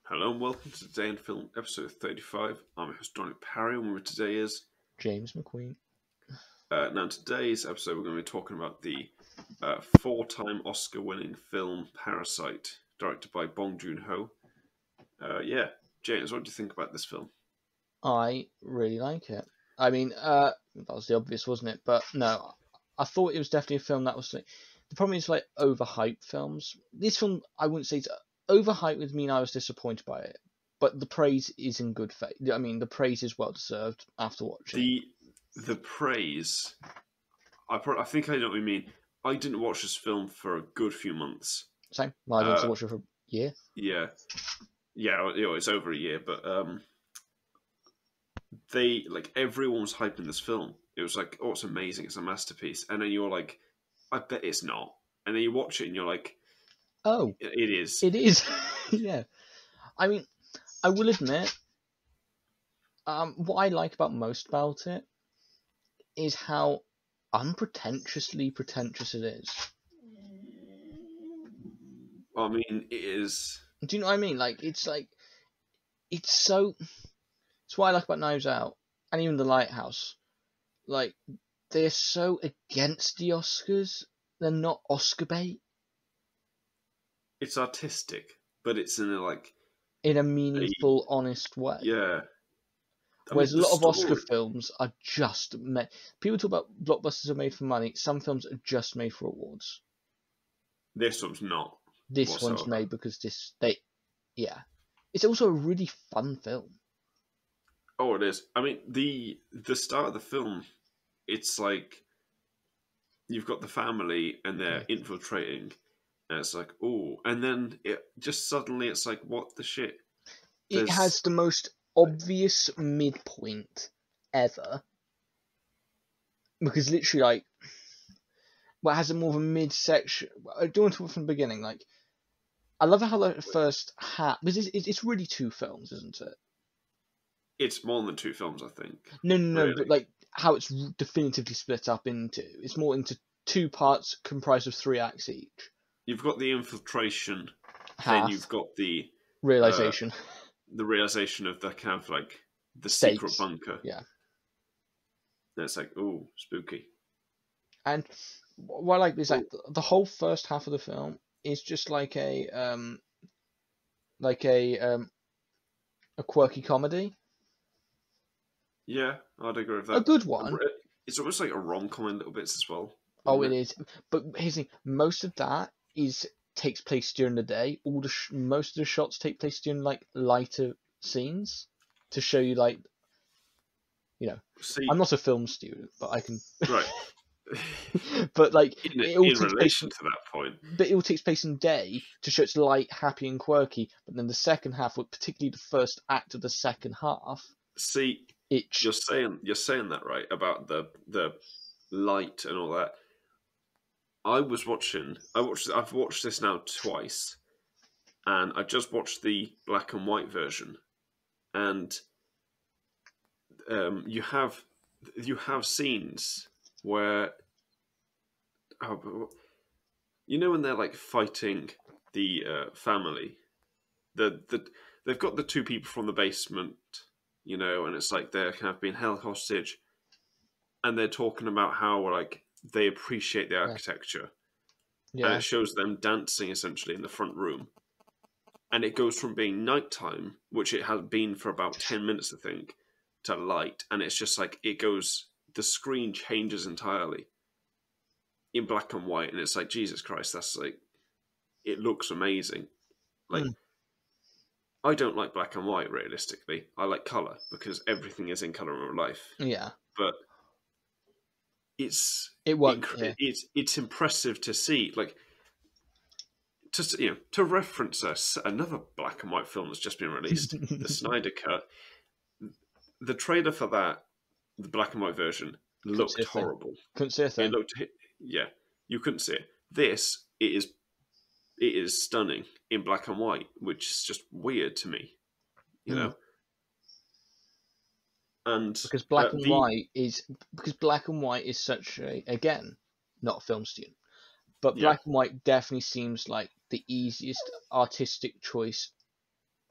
Hello and welcome to Today in Film, episode 35. I'm your host, Dominic Parry, and with today is... James McQueen. Now, in today's episode, we're going to be talking about the four-time Oscar-winning film Parasite, directed by Bong Joon-ho. James, what do you think about this film? I really like it. I mean, that was the obvious, wasn't it? But no, I thought it was definitely a film that was... The problem is, overhyped films. This film, I wouldn't say it's overhyped would mean I was disappointed by it. But the praise is in good faith. I mean, the praise is well-deserved after watching. The praise... I think I know what you mean. I didn't watch this film for a good few months. Same. Well, I didn't watch it for a year. Yeah, it's over a year, but everyone was hyping this film. It was like, oh, it's amazing, it's a masterpiece, and then you're like, I bet it's not, and then you watch it and you're like, oh, it is. It is. Yeah. I mean, I will admit, what I like about most about it is how unpretentiously pretentious it is. I mean, it is. Do you know what I mean? It's so. It's what I like about Knives Out and even The Lighthouse. They're so against the Oscars. They're not Oscar bait. It's artistic, but it's in in a meaningful, honest way. Yeah. Whereas a lot of Oscar films are just made. People talk about blockbusters are made for money. Some films are just made for awards. This one's not. This whatsoever. One's made because it's also a really fun film. Oh, it is. I mean, the start of the film, it's like you've got the family and they're infiltrating, and it's like, oh, and then it just suddenly it's like, what the shit? It has the most obvious midpoint ever, because literally, it has a more of a midsection. I don't want to talk from the beginning. I love how the first half, because it's really two films, isn't it? It's more than two films, I think. No, really. But how it's definitively split up into. It's more into two parts comprised of 3 acts each. You've got the infiltration, then you've got the realization. The realization of the kind of the Stakes. Secret bunker. Yeah. And it's like, ooh, spooky. And what I like is the whole first half of the film is just a quirky comedy. Yeah, I'd agree with that. A good one. It's almost like a rom-com in little bits as well. Oh, it is. But here's the thing: most of that takes place during the day. Most of the shots take place during lighter scenes to show you See, I'm not a film student, but I can. Right. But in relation to that point, but it all takes place in day to show it's light, happy, and quirky. But then the second half, particularly the first act of the second half, you're saying that right about the light and all that. I've watched this now twice, and I just watched the black and white version, and you have scenes where when they're fighting the family, they've got the two people from the basement, and it's like they're kind of being held hostage, and they're talking about how they appreciate the architecture. Yeah. And it shows them dancing essentially in the front room. And it goes from being nighttime, which it has been for about 10 minutes, I think, to light. And it's just the screen changes entirely in black and white. And it's like, Jesus Christ, it looks amazing. I don't like black and white, realistically. I like colour, because everything is in colour in real life. Yeah. But it's impressive to see, to reference another black and white film that's just been released, the Snyder Cut. The trailer for that, the black and white version, looked horrible. Couldn't see a thing. You couldn't see it. This, it is stunning in black and white, which is just weird to me, you know. And because black and white is such again, not a film student, but black and white definitely seems like the easiest artistic choice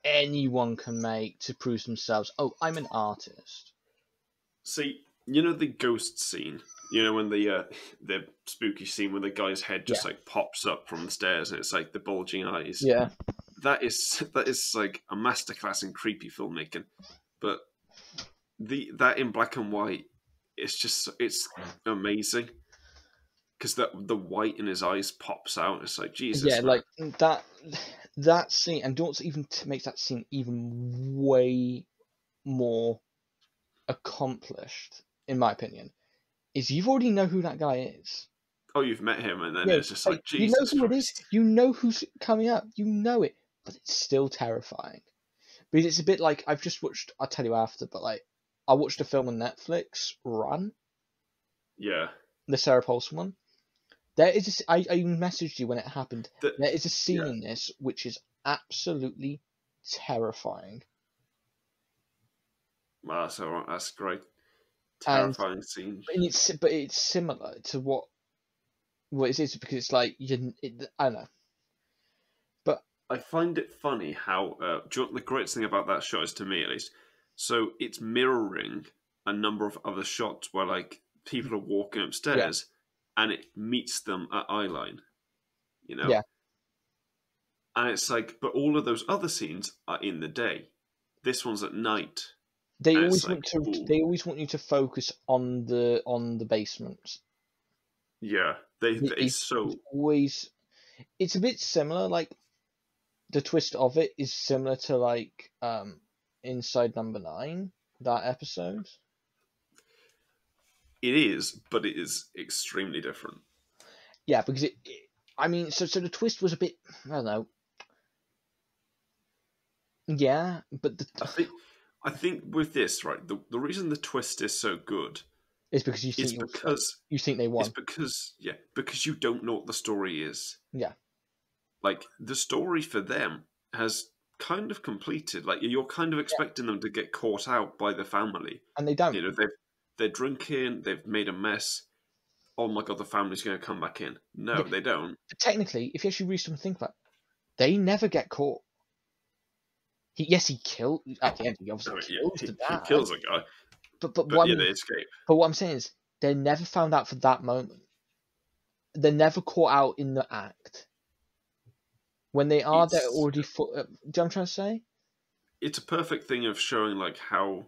anyone can make to prove themselves. Oh, I'm an artist. See, you know the ghost scene. You know when the spooky scene when the guy's head just Yeah. like pops up from the stairs and it's like the bulging eyes. Yeah. That is like a masterclass in creepy filmmaking. But that in black and white, it's amazing because the white in his eyes pops out. It's like Jesus. Yeah, Man. like that scene, and don't even makes that scene even way more accomplished, in my opinion, is you've already know who that guy is. Oh, you've met him, and then Yeah, it's just like you know Jesus who Christ. it is. You know who's coming up. You know it, but it's still terrifying because it's a bit like I've just watched. I'll tell you after, but like I watched a film on Netflix, Run, Yeah. the Sarah Paulson one. There is I messaged you when it happened. The- There is a scene yeah. in this which is absolutely terrifying. Wow, so that's great. And Terrifying scene. but it's similar to what it is because it's like I don't know. But I find it funny how the greatest thing about that shot is, to me at least, so it's mirroring a number of other shots where like people are walking upstairs and it meets them at eye line, you know? Yeah. And it's like, but all of those other scenes are in the day. This one's at night. they And always it's like, want to. ooh. They always want you to focus on the basement. Yeah, it's so. Always. It's a bit similar. Like the twist of it is similar to like Inside Number 9, that episode. It is, but it is extremely different. Yeah, because I mean, so the twist was a bit. I don't know. Yeah, but I think with this, right, the reason the twist is so good it's because you is think because you think they won. because you don't know what the story is. Yeah. Like the story for them has kind of completed. Like you're kind of expecting them to get caught out by the family, And they don't. You know, they're drinking, they've made a mess. Oh my god, the family's going to come back in. No, they don't. But technically, if you actually read something think about it, they never get caught. He killed at the end. He obviously kills the dad. He kills a guy, but but yeah, they escape. But what I'm saying is, they're never found out for that moment. They're never caught out in the act. When they are, they're already. Do you know what I'm trying to say? It's a perfect thing of showing like how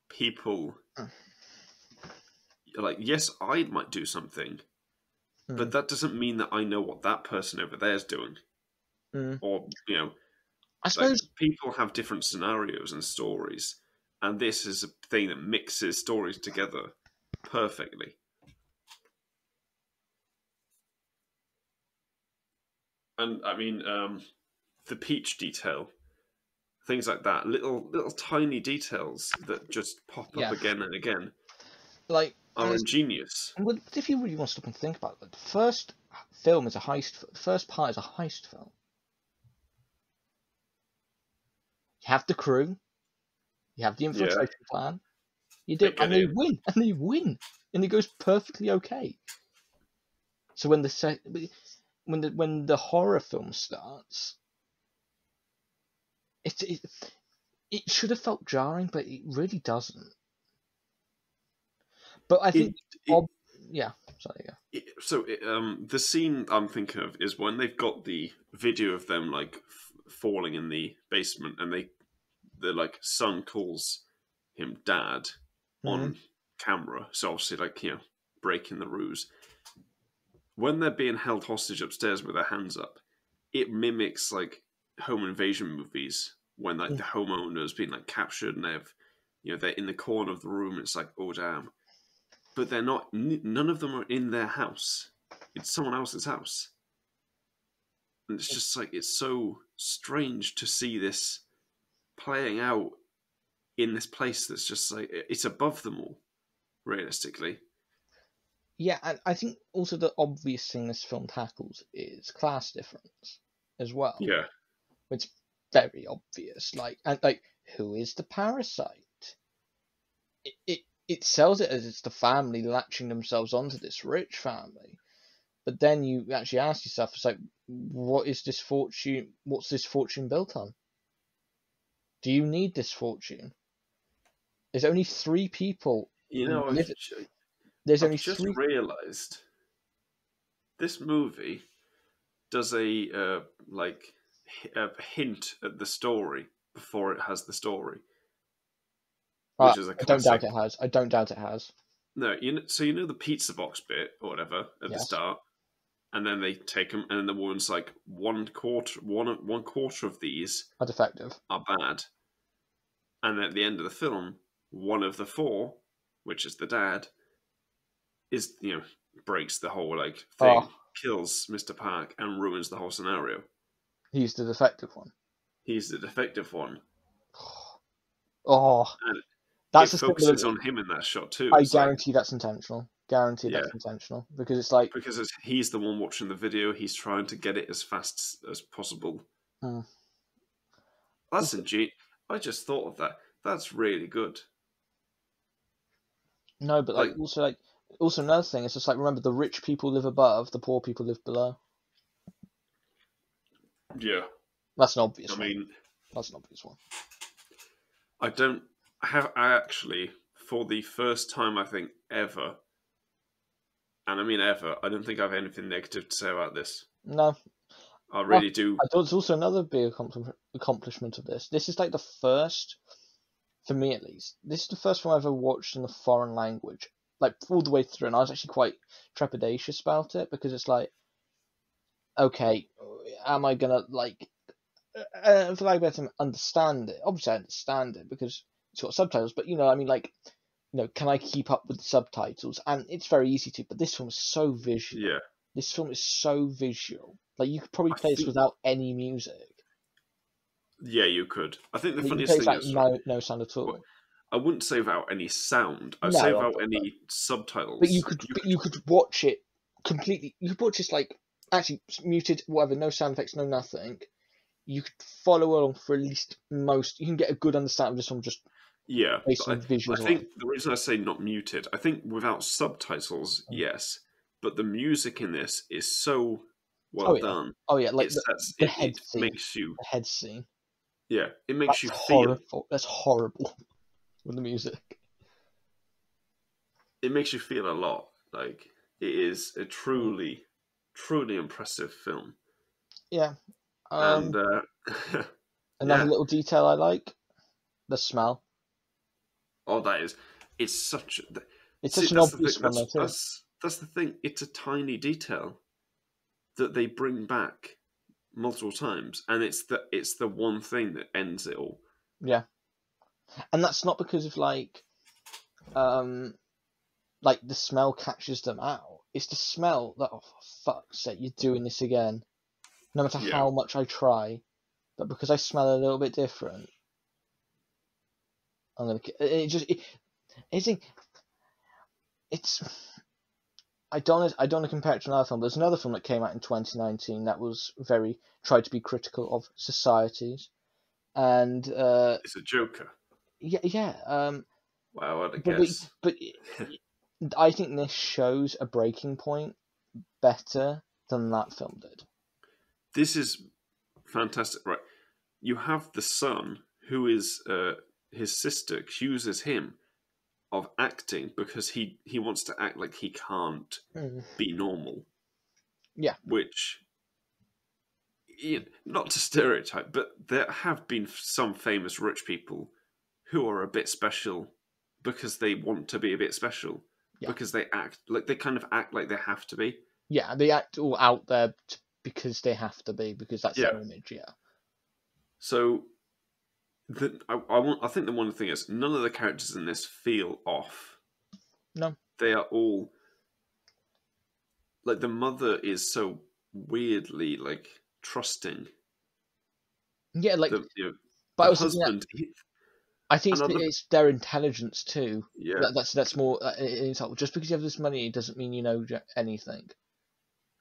people, like, yes, I might do something, but that doesn't mean that I know what that person over there is doing, or you know. I suppose like, people have different scenarios and stories, and this is a thing that mixes stories together perfectly. And I mean, the peach detail, things like that, little tiny details that just pop up again and again, like are ingenious. And if you really want to stop and think about it, the first film is a heist. The first part is a heist film. You have the crew, you have the infiltration plan, you do, and they win, and it goes perfectly okay. So when the horror film starts, it should have felt jarring, but it really doesn't. But I think, the scene I'm thinking of is when they've got the video of them like falling in the basement, and the like son calls him dad on camera, so obviously like, you know, breaking the ruse. When they're being held hostage upstairs with their hands up, it mimics like home invasion movies when like the homeowner's been like captured and they're in the corner of the room. It's like, oh damn. But they're not. None of them are in their house. It's someone else's house, and it's just like it's so strange to see this playing out in this place that's just like it's above them all, realistically. Yeah, and I think also the obvious thing this film tackles is class difference as well. Yeah, it's very obvious. Like who is the parasite? It sells it as it's the family latching themselves onto this rich family, but then you actually ask yourself, it's like, what's this fortune built on? Do you need this fortune? There's only 3 people. There's I've only just 3. realised this movie does a hint at the story before it has the story, which is a classic. I don't doubt it has. I don't doubt it has. No, you know the pizza box bit or whatever at the start, and then they take them, and then the woman's like one quarter of these are defective, are bad, and then at the end of the film, one of the 4, which is the dad, is breaks the whole thing, kills Mr. Park, and ruins the whole scenario. He's the defective one. He's the defective one. Oh, and that's it focuses on him in that shot too. I guarantee that's intentional. That's intentional because it's like he's the one watching the video. He's trying to get it as fast as possible. That's ingenious. I just thought of that. That's really good. No, but also another thing is just like, remember, the rich people live above, the poor people live below. Yeah, that's an obvious one. I mean, that's an obvious one. I actually, for the first time I think ever, and I mean ever, I don't think I have anything negative to say about this. No. I really do. I thought it's also another big accomplishment of this. This is like the first, for me at least, this is the first one I've ever watched in a foreign language, like all the way through, and I was actually quite trepidatious about it, because it's like, okay, am I gonna for lack of better, understand it? Obviously I understand it because it's got subtitles, but can I keep up with the subtitles? And it's very easy to, but this film is so visual. Yeah. This film is so visual. Like, you could probably play this without any music. Yeah, you could. I think the funniest thing is no sound at all. I wouldn't say without any sound. I'd say without any subtitles. But you could watch it completely. You could watch this actually muted, whatever, no sound effects, no nothing. You could follow along for at least most. You can get a good understanding of this one just based on visuals. I think the reason I say not muted, I think without subtitles, yes, but the music in this is so well done. Oh yeah, like the head scene. Makes you the head scene. Yeah, it makes you feel. Horrible. That's horrible with the music. It makes you feel a lot. Like, it is a truly, truly impressive film. Yeah. And another little detail I like: the smell. Oh, it's such an obvious one. That's the thing. It's a tiny detail that they bring back multiple times, and it's the one thing that ends it all. Yeah, and that's not because of the smell catches them out. It's the smell that, oh, for fuck's sake, you're doing this again. No matter how much I try, but because I smell a little bit different, I'm gonna. It's. I don't want to compare it to another film. There's another film that came out in 2019 that was tried to be critical of societies, and it's a Joker. Yeah. Wow, what a guess. But I think this shows a breaking point better than that film did. This is fantastic, right? You have the son who is his sister accuses him of acting because he wants to act like he can't be normal. Yeah. Which, not to stereotype, but there have been some famous rich people who are a bit special because they want to be a bit special. Yeah. Because they act like they have to be. Yeah, they act all out there because they have to be, because that's their image, yeah. So I think the one thing is none of the characters in this feel off. No. They are all the mother is so weirdly trusting. Yeah, the husband. I think it's their intelligence too. Yeah, that's more insult. Just because you have this money, it doesn't mean you know anything.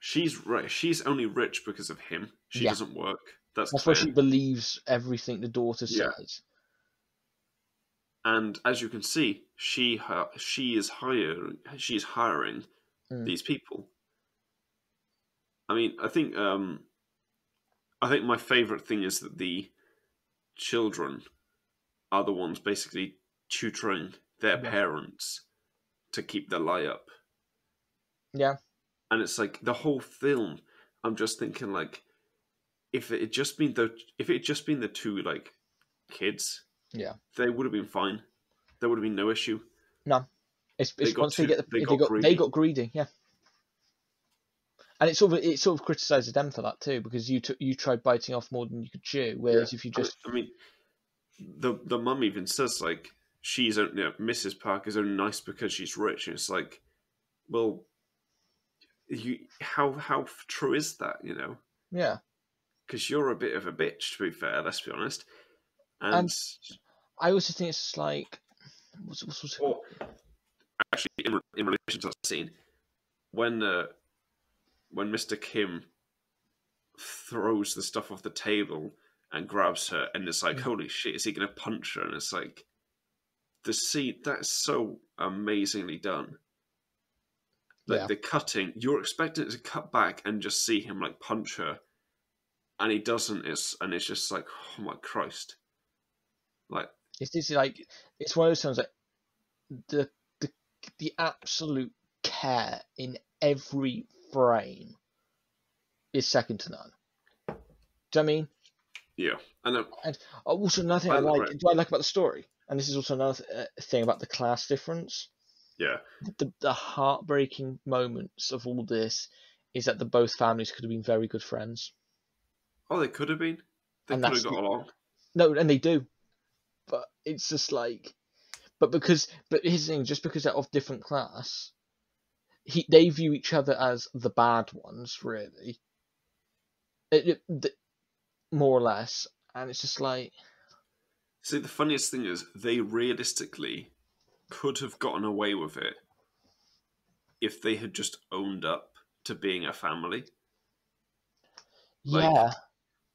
She's right. She's only rich because of him. She doesn't work. That's why she believes everything the daughter says. And as you can see, she is hiring these people. I mean, I think my favorite thing is that the children are the ones basically tutoring their parents to keep the lie up. Yeah. And it's like the whole film, I'm just thinking like, if it had just been the two like kids, Yeah. they would have been fine. There would have been no issue. No. It's once They got greedy, yeah. And it sort of criticises them for that too, because you tried biting off more than you could chew, whereas if you just, I mean, the mum even says like Mrs. Parker's only nice because she's rich, and it's like, well, how true is that? yeah. Because you're a bit of a bitch, to be fair. Let's be honest. And I also think it's like, well, actually, in relation to that scene, when Mr. Kim throws the stuff off the table and grabs her, and it's like, holy shit, is he going to punch her? And it's like, the scene, that's so amazingly done. Like, the cutting, you're expecting it to cut back and just see him, like, punch her, and he doesn't, and it's just like, oh my Christ. Like, it's like, it's one of those times that the absolute care in every frame is second to none. Do you know what I mean? Yeah. And also another thing I like about the story, and this is also another thing about the class difference. Yeah. The heartbreaking moments of all this is that both families could have been very good friends. Oh, they could have been. They could have got along. No, and they do. But it's just like, but here's the thing: just because they're of different class, they view each other as the bad ones, really, more or less. And it's just like, see, the funniest thing is they realistically could have gotten away with it if they had just owned up to being a family. Yeah. Like,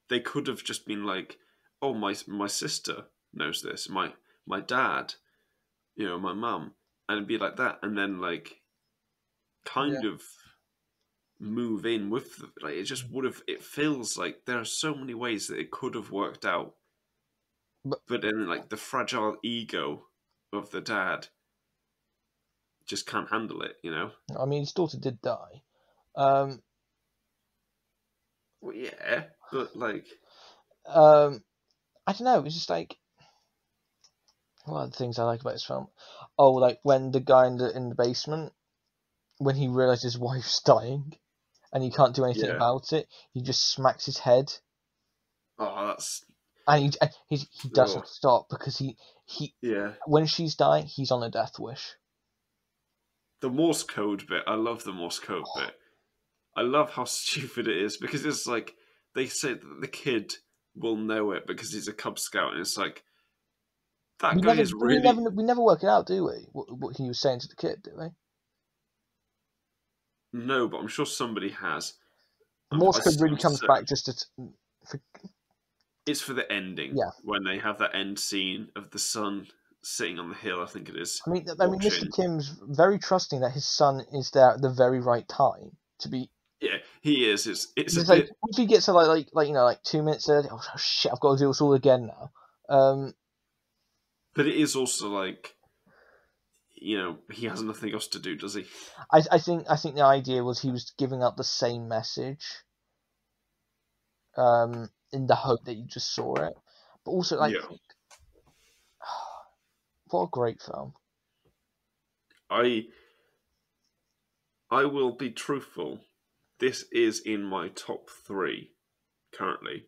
they could have just been like, oh, my sister knows this, my dad, my mum, and it'd be like that, and then like kind of move in with them. Like, it just would have, it feels like there are so many ways that it could have worked out, but then like the fragile ego of the dad just can't handle it, I mean, his daughter did die. Well, yeah, but like, I don't know. It's just like, what are the things I like about this film? Oh, like when the guy in the basement, when he realizes his wife's dying, and he can't do anything about it, he just smacks his head. Oh, that's. And he doesn't stop because he when she's dying, he's on a death wish. The Morse code bit, I love the Morse code bit. I love how stupid it is, because it's like, they say that the kid will know it because he's a Cub Scout, and it's like, that guy is really... We never work it out, do we? What he was saying to the kid, do we? No, but I'm sure somebody has. The Morse code really comes back just to... It's for the ending, when they have that end scene of the son sitting on the hill, I think it is. I mean, Mr. Kim's very trusting that his son is there at the very right time to be. Yeah, he is. It's a like, bit... if he gets to like 2 minutes early, oh shit, I've got to do this all again now. But it is also like, he has nothing else to do, does he? I think the idea was he was giving out the same message. In the hope that you just saw it, but also like, what a great film. I will be truthful. This is in my top 3 currently,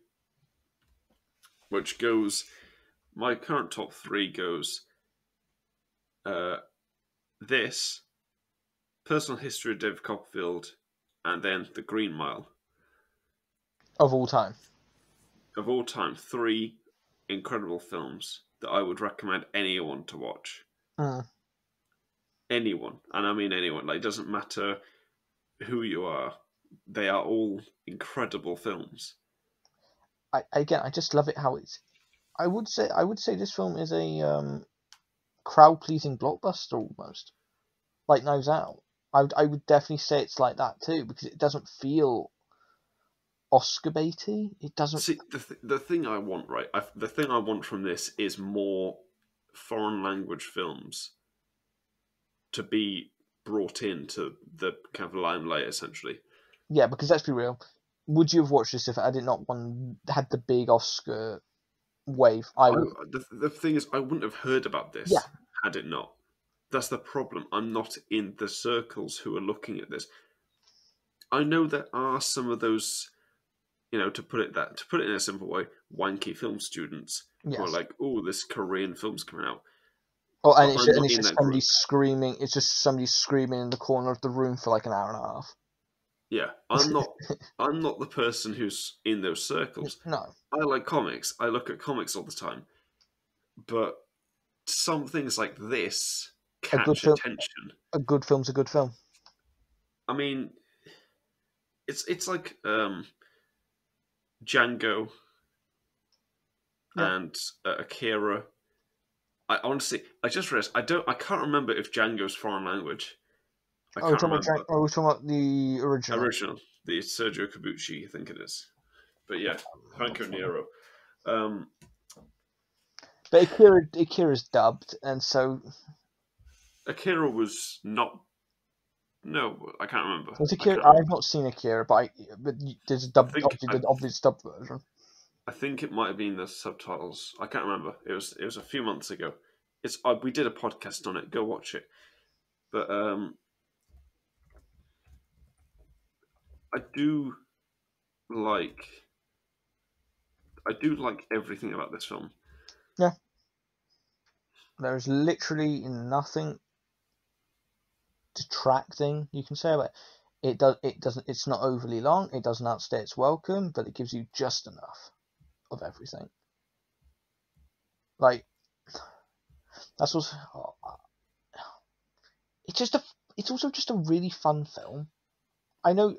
which goes. My current top 3 goes. This, Personal History of David Copperfield, and then The Green Mile. Of all time. Of all time, 3 incredible films that I would recommend anyone to watch. Anyone, and I mean anyone. Like, it doesn't matter who you are; they are all incredible films. I just love it how it's. I would say this film is a crowd-pleasing blockbuster almost, like Knives Out. I would definitely say it's like that too, because it doesn't feel Oscar baity. It doesn't. See, the thing I want, right? The thing I want from this is more foreign language films to be brought into the kind of limelight, essentially. Yeah, because let's be real. Would you have watched this if it had not had the big Oscar wave? I would. The thing is, I wouldn't have heard about this had it not. That's the problem. I'm not in the circles who are looking at this. I know there are some of those, to put it in a simple way, wanky film students who are like, "Oh, this Korean film's coming out." Oh, and it's just somebody screaming. It's just somebody screaming in the corner of the room for like an hour and a half. Yeah, I'm not the person who's in those circles. No. I like comics. I look at comics all the time. But some things like this catch attention. A good film's a good film. I mean, it's like Django and Akira. I just realized I can't remember if Django's foreign language. We're talking about the original. The Sergio Corbucci, I think it is. But yeah, Franco Nero. But Akira's dubbed, and so Akira was not. No, I can't remember. Was Akira? I've not seen Akira, but there's a obvious dubbed version. I think it might have been the subtitles. I can't remember. It was a few months ago. We did a podcast on it. Go watch it. But I do like everything about this film. Yeah. There's literally nothing detracting you can say about it. It's not overly long. It doesn't outstay its welcome, but it gives you just enough of everything. Like that's what's. It's also just a really fun film. I know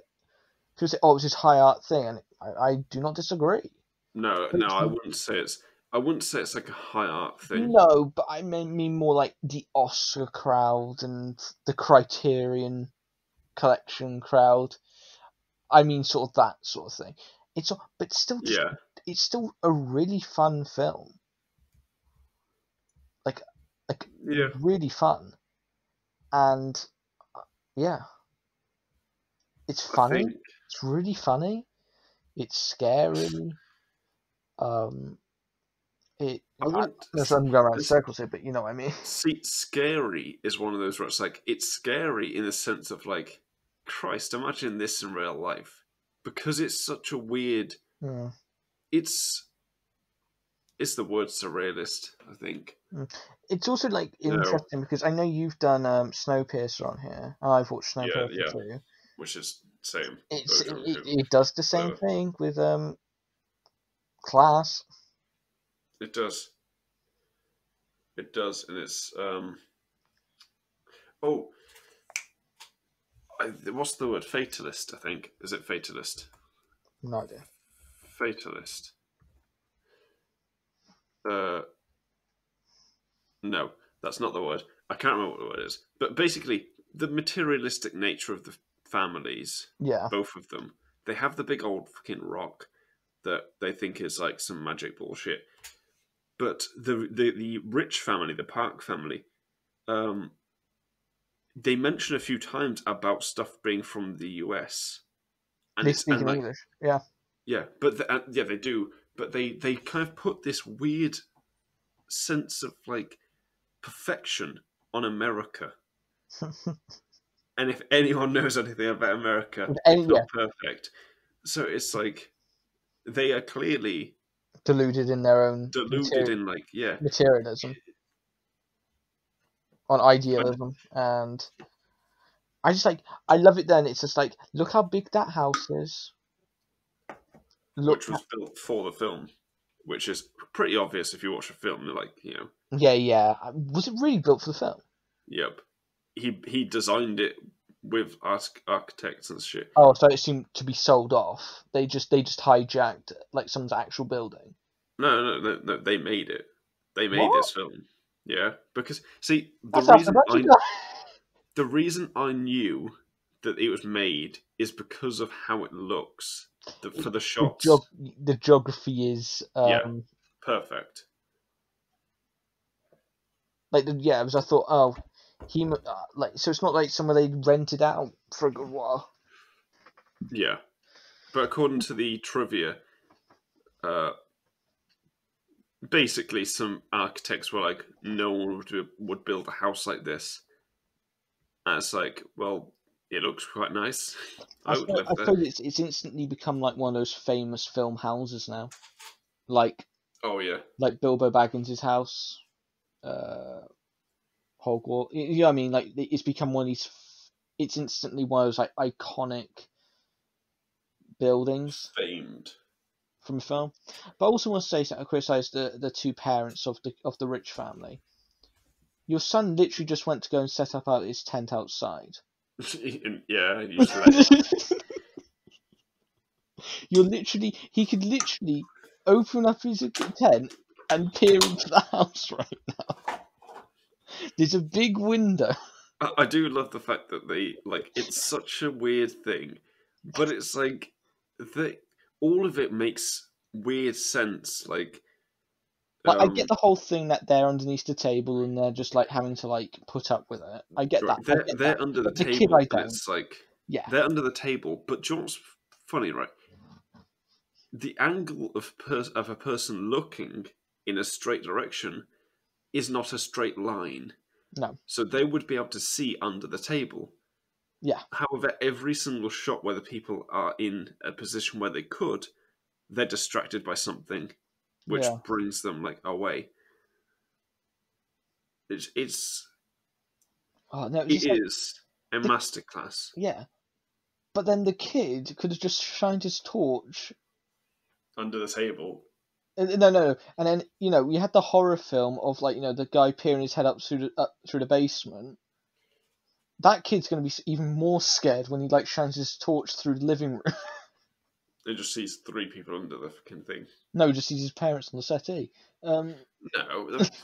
people say, "Oh, it's this high art thing," and I do not disagree. No, I wouldn't say it's. I wouldn't say it's like a high art thing. No, but I mean more like the Oscar crowd and the Criterion Collection crowd. I mean, sort of that sort of thing. It's still a really fun film. Like really fun, and it's funny. It's really funny. It's scary. I'm going around circles here, but you know what I mean. See, scary is one of those where it's scary in the sense of like, Christ, imagine this in real life, because it's such a weird. Yeah. It's the word surrealist, I think. It's also like interesting because I know you've done Snowpiercer on here, and I've watched Snowpiercer too. Which is same. It does the same thing with Class. It does. It does, and it's what's the word? Fatalist, I think. Is it fatalist? No idea. Fatalist. No, that's not the word. I can't remember what the word is. But basically, the materialistic nature of the families, both of them, they have the big old fucking rock that they think is like some magic bullshit. But the rich family, the Park family, they mention a few times about stuff being from the US. And they speak in English, yeah. Yeah, but they do. But they kind of put this weird sense of like perfection on America. And if anyone knows anything about America, it's not perfect. So it's like they are clearly deluded in their own materialism on idealism, and I love it. Then it's just like, look how big that house is. Which was built for the film, which is pretty obvious if you watch a film. You're like, Yeah. Was it really built for the film? Yep. He designed it with architects and shit. Oh, so it seemed to be sold off. They just hijacked like someone's actual building. No. They made it. They made this film. Yeah, because see the reason I knew that it was made is because of how it looks. for the shots. The geography is perfect. Because I thought, so it's not like somewhere they rented out for a good while. Yeah, but according to the trivia, basically some architects were like, no one would build a house like this. And it's like, well, it looks quite nice. I would live there. suppose it's instantly become like one of those famous film houses now. Like, oh yeah, like Bilbo Baggins' house, Hogwarts. You know what I mean? Like, it's become one of these. It's instantly one of those like iconic buildings, famed from a film. But I also want to say something. I criticise the two parents of the rich family. Your son literally just went to go and set up his tent outside. Yeah, you just he could literally open up his tent and peer into the house right now. There's a big window. I do love the fact that it's such a weird thing, but it's like all of it makes weird sense. Like I get the whole thing that they're underneath the table and they're just like having to like put up with it. I get that. They're under the table, kid, but it's like they're under the table. But do you know what's funny, right? The angle of a person looking in a straight direction is not a straight line. No. So they would be able to see under the table. Yeah. However, every single shot where the people are in a position where they could, they're distracted by something, which brings them like away. It is a masterclass. Yeah. But then the kid could have just shined his torch under the table. No. And then, we had the horror film of the guy peering his head up through the basement. That kid's going to be even more scared when he shines his torch through the living room. He just sees three people under the fucking thing. No, he just sees his parents on the settee. No,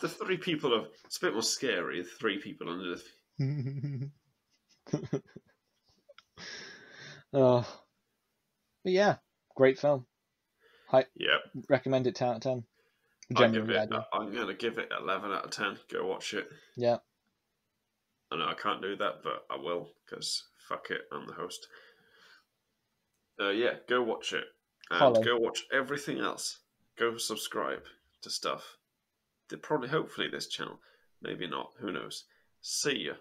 the three people are... It's a bit more scary, the three people under the... But yeah, great film. Yeah. Recommend it 10 out of 10. I'm going to give it 11 out of 10. Go watch it. Yeah. I know I can't do that, but I will, because fuck it, I'm the host. Yeah, go watch it. And go watch everything else. Go subscribe to stuff. Hopefully this channel. Maybe not. Who knows? See ya.